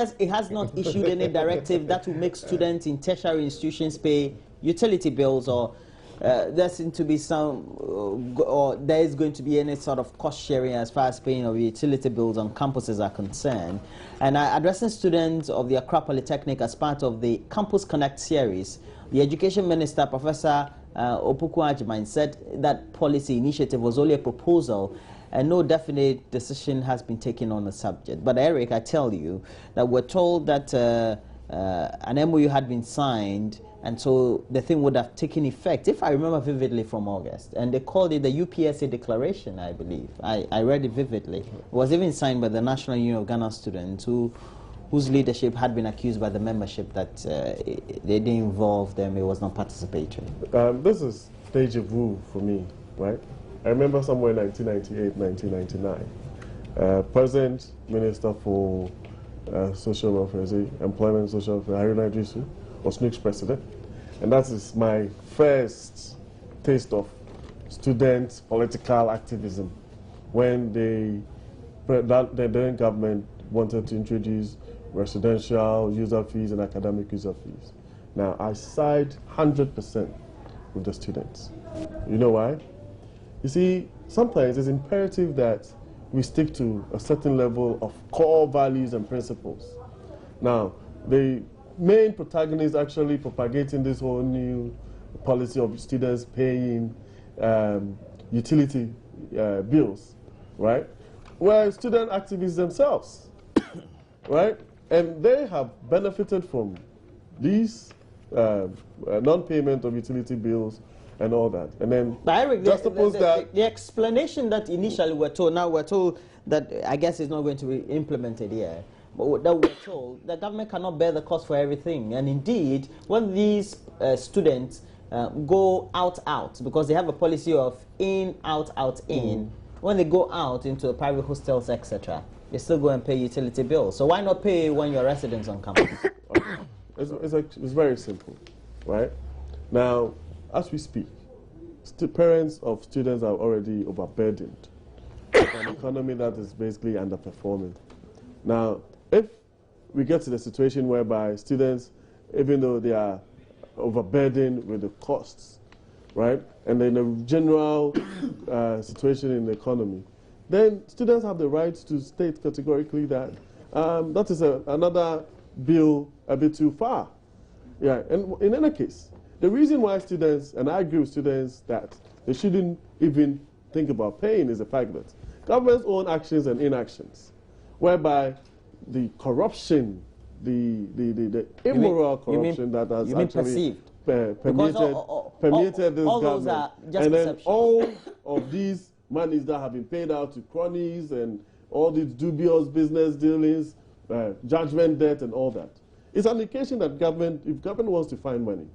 says it has not issued any directive that will make students in tertiary institutions pay utility bills, or there seems to be some, or there is going to be any sort of cost sharing as far as paying of utility bills on campuses are concerned. And addressing students of the Accra Polytechnic as part of the Campus Connect series, the Education Minister, Professor Opoku Agyeman, said that policy initiative was only a proposal and no definite decision has been taken on the subject. But Eric, I tell you that we're told that an MOU had been signed, and so the thing would have taken effect, if I remember vividly, from August. And they called it the UPSA Declaration, I believe. I read it vividly. It was even signed by the National Union of Ghana Students, whose leadership had been accused by the membership that they didn't involve them, it was not participatory. This is deja vu for me, right? I remember somewhere in 1998, 1999, President Minister for Social Welfare, Employment Social Welfare, Haruna Idrisu, was NUC's president. And that is my first taste of student political activism, when the then government wanted to introduce residential user fees and academic user fees. Now, I side 100% with the students. You know why? You see, sometimes it's imperative that we stick to a certain level of core values and principles. Now, the main protagonist actually propagating this whole new policy of students paying utility bills, right? Were student activists themselves, right? And they have benefited from these non-payment of utility bills and all that. And then but Eric, just suppose that the explanation that initially we're told, now we're told that I guess it's not going to be implemented here, but that we're told the government cannot bear the cost for everything. And indeed, when these students go out, because they have a policy of in, out, in, when they go out into private hostels, etc., they still go and pay utility bills. So why not pay when you're residents on campus? It's very simple, right? Now, as we speak, parents of students are already overburdened with an economy that is basically underperforming. Now, if we get to the situation whereby students, even though they are overburdened with the costs, right, and then the general situation in the economy, then students have the right to state categorically that that is another bill a bit too far. Yeah, and in any case, the reason why students, and I agree with students that they shouldn't even think about paying, is the fact that government's own actions and inactions, whereby the corruption, the immoral corruption that has actually permeated this government, and then all of these monies that have been paid out to cronies and all these dubious business dealings, judgment debt and all that. It's an indication that government, if government wants to find money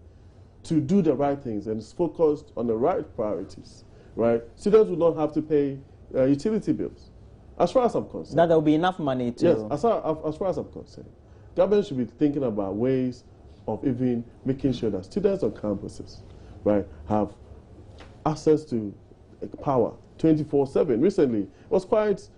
to do the right things and is focused on the right priorities, right, students will not have to pay utility bills. As far as I'm concerned. That there will be enough money to... Yes, as far as I'm concerned. Government should be thinking about ways of even making sure that students on campuses, right, have access to power 24/7. Recently, it was quite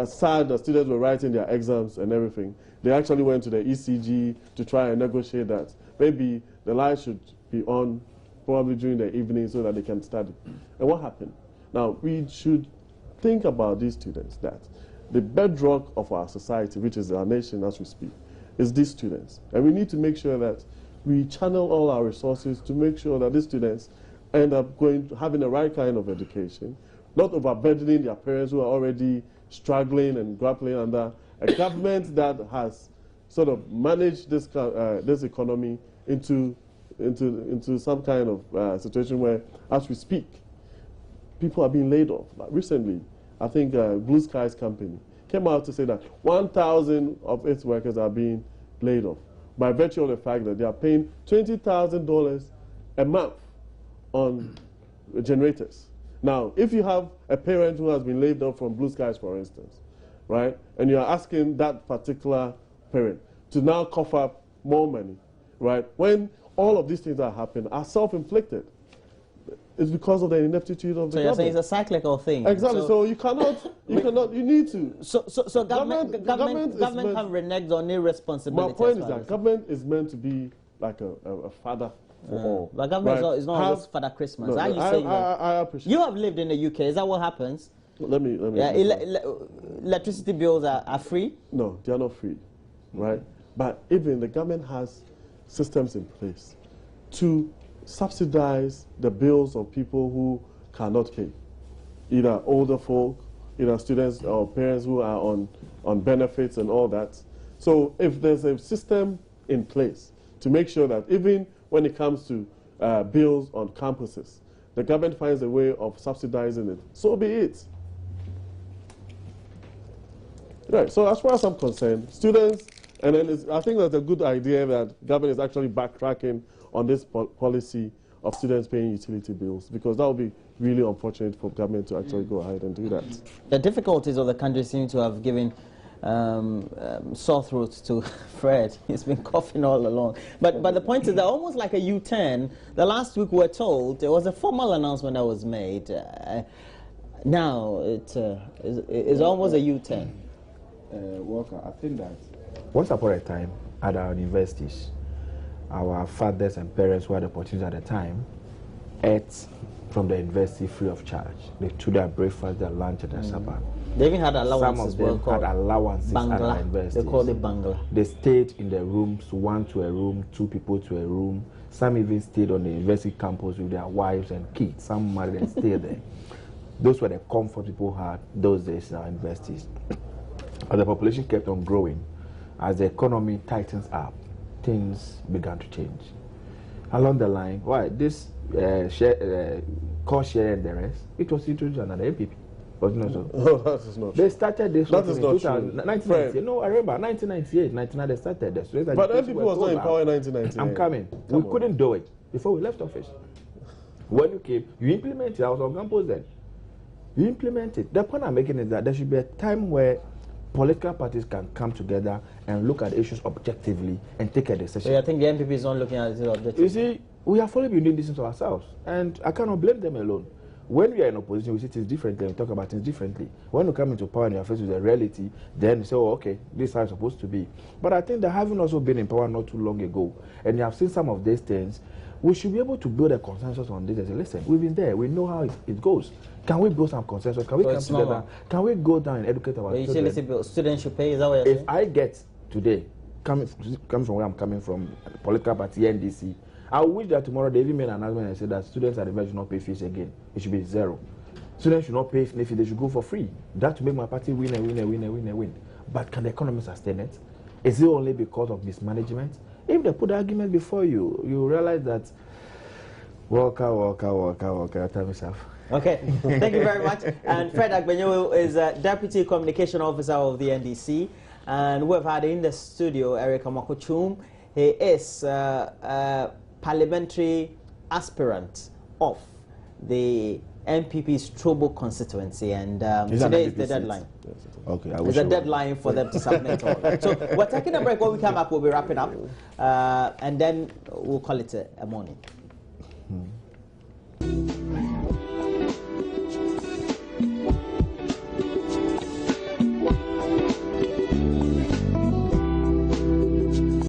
sad that students were writing their exams and everything. They actually went to the ECG to try and negotiate that. Maybe the lights should be on probably during the evening so that they can study. And what happened? Now, we should think about these students, that the bedrock of our society, which is our nation as we speak, is these students. And we need to make sure that we channel all our resources to make sure that these students end up having the right kind of education, not overburdening their parents who are already struggling and grappling under a government that has sort of managed this economy into some kind of situation where, as we speak, people are being laid off. Like recently, I think Blue Skies company came out to say that 1,000 of its workers are being laid off by virtue of the fact that they are paying $20,000 a month on generators. Now, if you have a parent who has been laid off from Blue Skies, for instance, right, and you are asking that particular parent to now cough up more money, right, when all of these things that happen are self-inflicted. It's because of the ineptitude of the government. So you're saying it's a cyclical thing. Exactly. So you cannot, you need to. So government can renege on their responsibility. My point is that government is meant to be like a father for all. But government is not always Father Christmas. No, Are you saying that? I appreciate. You have lived in the UK. Is that what happens? Let me. Yeah, electricity bills are free? No, they are not free, right? But even the government has systems in place to subsidize the bills of people who cannot pay, either older folk, either students or parents who are on benefits and all that. So if there's a system in place to make sure that even when it comes to bills on campuses, the government finds a way of subsidizing it, so be it. Right, so as far as I'm concerned, students, and then I think that's a good idea that government is actually backtracking on this policy of students paying utility bills, because that would be really unfortunate for government to actually go ahead and do that. The difficulties of the country seem to have given sore throats to Fred. He's been coughing all along. But the point is that almost like a U-turn, the last week we were told there was a formal announcement that was made. Now it is almost a U-turn. Walker, I think that once upon a time at our universities, our fathers and parents who had the opportunity at the time ate from the university free of charge. They took their breakfast, their lunch, and their supper. They even had allowances. Some of them had allowances Bangla. at our universities. They called it Bangla. They stayed in the rooms, one to a room, two people to a room. Some even stayed on the university campus with their wives and kids. Some married and stayed there. Those were the comfort people had those days in our universities. As the population kept on growing, as the economy tightens up, things began to change. Along the line, this cost share and the rest, it was introduced under the MPP. But not so. No, that is not They true. started this That is not true. 1998. No, I remember 1998, 1999 they started this. But MPP was not in power in 1998. I'm coming. We couldn't do it before we left office. When you came, you implemented. I was on campus then. You implemented. The point I'm making is that there should be a time where political parties can come together and look at issues objectively and take a decision. So I think the MPP is not looking at it objectively. You see, we have only been doing this to ourselves, and I cannot blame them alone. When we are in opposition, we see things differently and we talk about things differently. When you come into power and you are faced with the reality, then you say, oh, okay, this is how it's supposed to be. But I think that having also been in power not too long ago, and you have seen some of these things, we should be able to build a consensus on this and say, listen, we've been there, we know how it goes. Can we build some consensus? Can we come together? Can we go down and educate our children? Students should pay, is that what you're saying? If I get today, coming from where I'm coming from, political party, NDC, I wish that tomorrow they even made an announcement and said that students at the university should not pay fees again. It should be zero. Students should not pay fees, they should go for free. That to make my party win. But can the economy sustain it? Is it only because of mismanagement? If they put the argument before you, you realize that Walker, tell myself. Okay, thank you very much. And Fred Agbenyo is Deputy Communication Officer of the NDC. And we've had in the studio Eric Amakochum. He is parliamentary aspirant of the NPP's Trobo constituency, and today is the deadline. Okay, there's a deadline for them to submit all that. So we're taking a break. When we come back, we'll be wrapping up, and then we'll call it a morning.